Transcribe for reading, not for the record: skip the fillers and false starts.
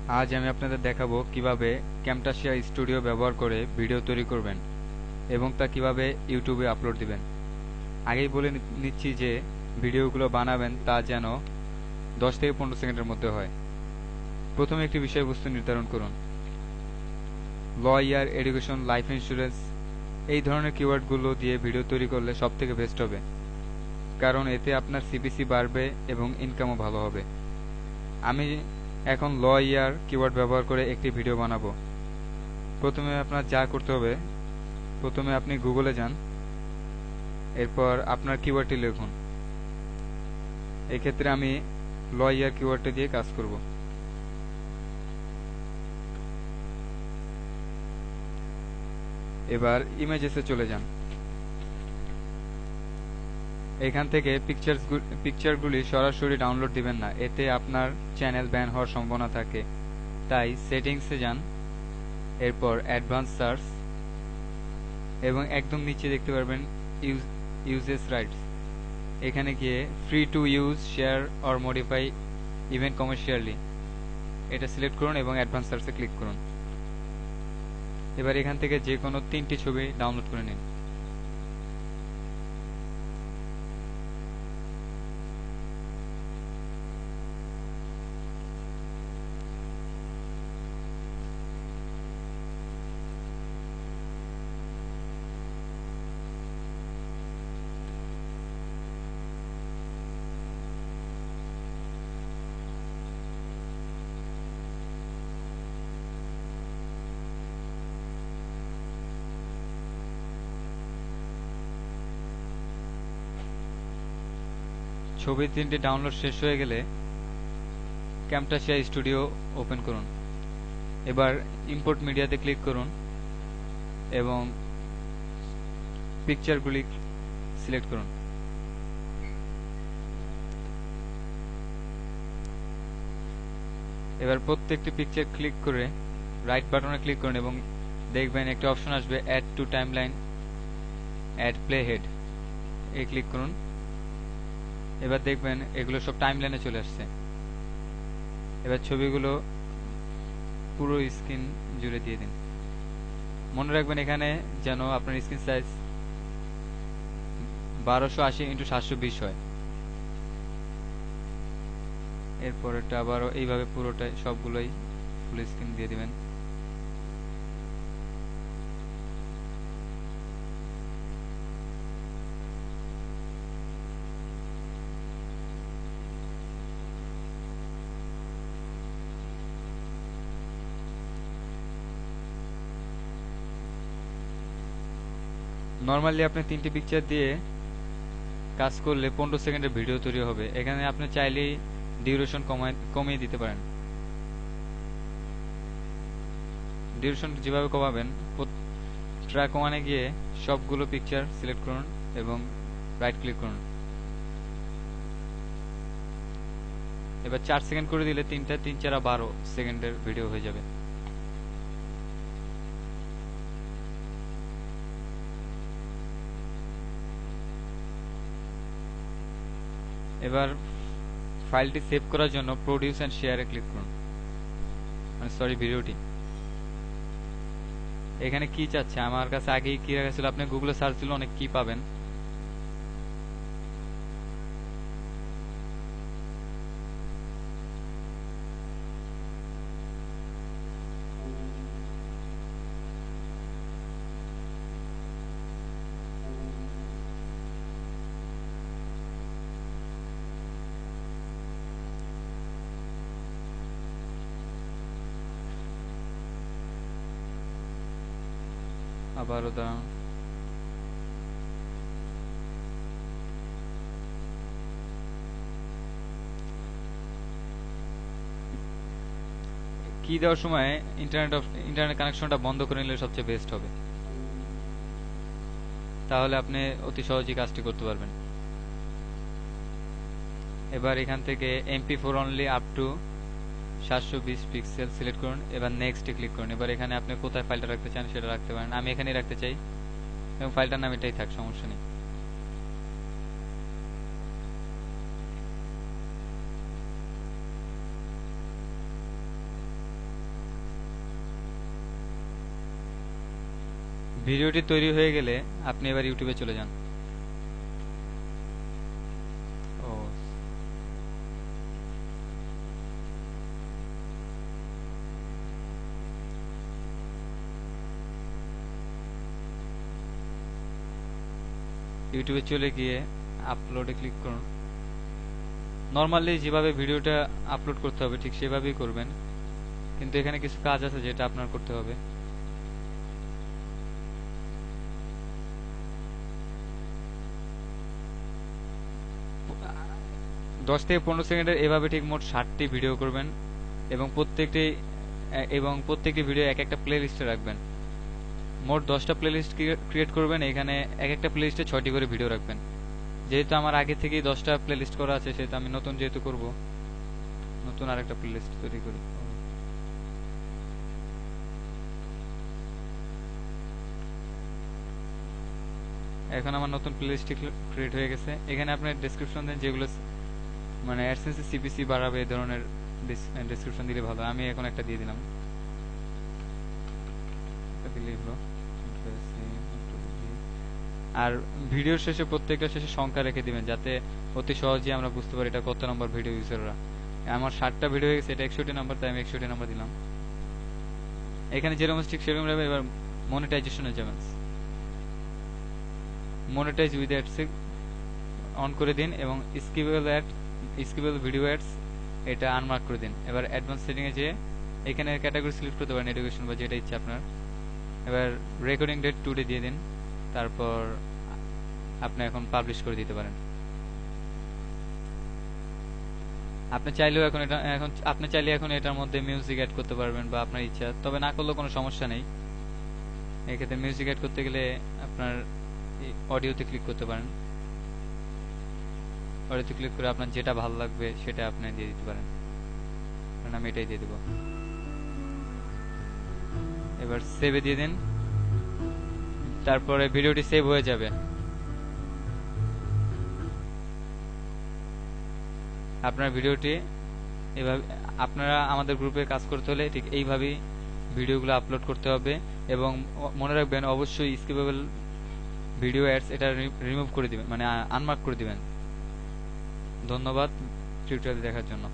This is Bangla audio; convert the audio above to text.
আজ আমি আপনাদের দেখাবো কিভাবে ক্যামটাসিয়া স্টুডিও ব্যবহার করে ভিডিও তৈরি করবেন এবং তা কিভাবে ইউটিউবে আপলোড দিবেন। আগেই বলে নিচ্ছি যে ভিডিওগুলো বানাবেন তা যেন 10 থেকে 15 সেকেন্ডের মধ্যে হয়। প্রথমে একটি বিষয়বস্তু নির্ধারণ করুন। ল, ইয়ার, এডুকেশন, লাইফ ইন্স্যুরেন্স এই ধরনের কিওয়ার্ডগুলো দিয়ে ভিডিও তৈরি করলে সবথেকে বেস্ট হবে, কারণ এতে আপনার সিপিসি বাড়বে এবং ইনকামও ভালো হবে। আমি এখন ল, ইয়ার কিওয়ার্ড ব্যবহার করে একটি ভিডিও বানাবো। প্রথমে আপনার যা করতে হবে, প্রথমে আপনি গুগলে যান, এরপর আপনার কিওয়ার্ডটি লিখুন। এক্ষেত্রে আমি ল, ইয়ার কিওয়ার্ডটি দিয়ে কাজ করব। এবার ইমেজেসে চলে যান। এখান থেকে পিকচারগুলি সরাসরি ডাউনলোড দিবেন না, এতে আপনার চ্যানেল ব্যান হওয়ার সম্ভাবনা থাকে। তাই সেটিংসে যান, এরপর অ্যাডভান্স সার্চ এবং একদম নিচে দেখতে পারবেন ইউজেস রাইটস। এখানে গিয়ে free to use, share or modify even commercially এটা সিলেক্ট করুন এবং অ্যাডভান্স সার্চে ক্লিক করুন। এবার এখান থেকে যে কোনো 3টি ছবি ডাউনলোড করে নিন। ছবি 3টি ডাউনলোড শেষ হয়ে গেলে ক্যামটাসিয়া স্টুডিও ওপেন করুন। এবার ইম্পোর্ট মিডিয়াতে ক্লিক করুন এবং পিকচারগুলি সিলেক্ট করুন। এবার প্রত্যেকটি পিকচার ক্লিক করে রাইট বাটনে ক্লিক করুন এবং দেখবেন একটা অপশন আসবে add to timeline, add play head, এই ক্লিক করুন। এবার দেখবেন এগুলো সব টাইমলাইনে চলে আসছে। এবার ছবিগুলো পুরো স্ক্রিন জুড়ে দিয়ে দিন। মনে রাখবেন এখানে যেন আপনার স্ক্রিন সাইজ 1280x720 হয়। এরপর এটা আবারও এইভাবে পুরোটাই সবগুলোই ফুল স্ক্রিন দিয়ে দিবেন। নর্মালি আপনি 3টি পিকচার দিয়ে কাজ করলে 15 সেকেন্ডের ভিডিও তৈরি হবে। এখানে আপনি চাইলেই ডিউরেশন কমিয়ে দিতে পারেন। ডিউরেশন যেভাবে কমাবেন, ট্র্যাক ওয়ানে গিয়ে সবগুলো পিকচার সিলেক্ট করুন এবং রাইট ক্লিক করুন। এবার 4 সেকেন্ড করে দিলে 3টা 3 4 12 সেকেন্ডের ভিডিও হয়ে যাবে। এবার ফাইলটি সেভ করার জন্য প্রডিউস এন্ড শেয়ারে ক্লিক করুন, ভিডিওটি। এখানে কি চাচ্ছে, আমার কাছে আগেই কি রাখা ছিল, আপনি গুগলে সার্চ দিলে অনেক কি পাবেন। আবারও দাঁড়ান। কি দেওয়ার সময় ইন্টারনেট কানেকশনটা বন্ধ করে নিলে সবচেয়ে বেস্ট হবে, তাহলে আপনি অতি সহজেই কাজটি করতে পারবেন। এবার এখান থেকে MP4 only up to 720 pixel select করুন। এবার নেক্সট ক্লিক করুন। এবার এখানে আপনি কোথায় ফাইলটা রাখতে চান সেটা রাখতে পারেন। আমি এখানেই রাখতে চাই এবং ফাইলটার নাম এটাই থাক, সমস্যা নেই। ভিডিওটি তৈরি হয়ে গেলে আপনি এবার ইউটিউবে চলে যান। ও, ইউটিউবে চলে গিয়ে আপলোডে ক্লিক করুন। নর্মালি যেভাবে ভিডিওটা আপলোড করতে হবে ঠিক সেভাবেই করবেন, কিন্তু এখানে কিছু কাজ আছে যেটা আপনার করতে হবে। 10 থেকে 15 সেকেন্ডের এভাবে ঠিক মোট 60টি ভিডিও করবেন এবং প্রত্যেকটি ভিডিও এক একটা প্লে লিস্টে রাখবেন। মোট 10টা প্লে লিস্ট ক্রিয়েট করবেন, এখানে এক একটা প্লে লিস্টে 6টি করে ভিডিও রাখবেন। যেহেতু আমার আগে থেকেই 10টা প্লে লিস্ট করা আছে, সেহেতু আমি নতুন যেহেতু করব, নতুন আরেকটা প্লে লিস্ট তৈরি করি। এখন আমার নতুন প্লে লিস্ট ক্রিয়েট হয়ে গেছে। এখানে আপনি ডেসক্রিপশন দেন, যেগুলো মানে অ্যাডসেন্স সিপিসি বাড়াবে এই ধরনের ডেসক্রিপশন দিলে ভালো। আমি এখন একটা দিয়ে দিলাম, দিলেই হলো। আর ভিডিওর শেষে প্রত্যেকটা শেষে সংখ্যা রেখে দিবেন, যাতে অতি সহজে আমরা বুঝতে পারি এটা কত নম্বর ভিডিও ইউজাররা। আমার 60টা ভিডিও হয়ে গেছে, এটা 61 নাম্বার, তাই আমি 61 নাম্বার দিলাম। এখানে যেরকম ঠিক সেরকম রাখবে। এবার মনিটাইজেশনে যাবেন, মনিটাইজ উইথ অ্যাডস অন করে দিন এবং স্কিপেবল ভিডিও অ্যাডস এটা আনমার্ক করে দিন। এবার অ্যাডভান্স সেটিং এ যেয়ে এখানে ক্যাটাগরি সিলেক্ট করতে পারেন, এডুকেশন বা যেটা ইচ্ছা আপনার। এবার রেকর্ডিং ডেট টুডে দিয়ে দিন, তারপর আপনি এখন পাবলিশ করে দিতে পারেন। আপনি চাইলেও আপনি চাইলে এখন এটার মধ্যে মিউজিক অ্যাড করতে পারবেন বা আপনার ইচ্ছা, তবে না করলেও কোনো সমস্যা নেই। এক্ষেত্রে মিউজিক অ্যাড করতে গেলে আপনার অডিওতে ক্লিক করতে পারেন। অডিওতে ক্লিক করে আপনার যেটা ভালো লাগবে সেটা আপনি দিয়ে দিতে পারেন। আমি এটাই দিয়ে দিব। এবার সেভে দিয়ে দিন, তারপরে ভিডিওটি সেভ হয়ে যাবে। আপনার ভিডিওটি এভাবে, আপনারা আমাদের গ্রুপে কাজ করতে হলে ঠিক এইভাবেই ভিডিওগুলো আপলোড করতে হবে। এবং মনে রাখবেন অবশ্যই স্কিপেবল ভিডিও অ্যাডস এটা রিমুভ করে দিবেন, মানে আনমার্ক করে দিবেন। ধন্যবাদ টিউটোরিয়াল দেখার জন্য।